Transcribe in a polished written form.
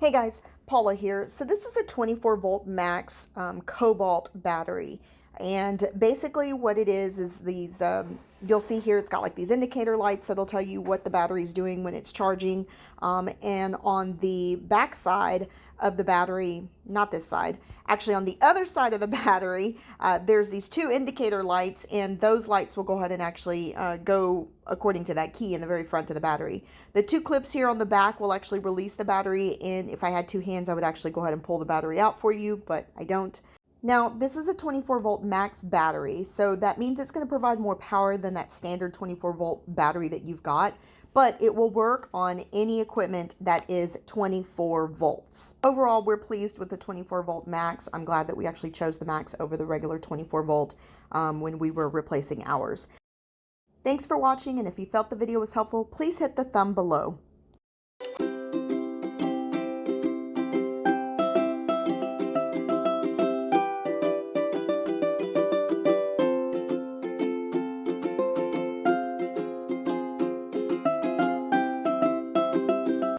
Hey guys, Paula here. So this is a 24 volt max Cobalt battery. And basically what it is these, you'll see here it's got like these indicator lights that'll tell you what the battery is doing when it's charging. And on the back side of the battery, not this side, actually on the other side of the battery, there's these two indicator lights, and those lights will go ahead and actually go according to that key in the very front of the battery. The two clips here on the back will actually release the battery, and if I had two hands I would actually go ahead and pull the battery out for you, but I don't. Now, this is a 24 volt max battery, so that means it's going to provide more power than that standard 24 volt battery that you've got, but it will work on any equipment that is 24 volts. Overall, we're pleased with the 24 volt max. I'm glad that we actually chose the max over the regular 24 volt when we were replacing ours. Thanks for watching, and if you felt the video was helpful, please hit the thumb below.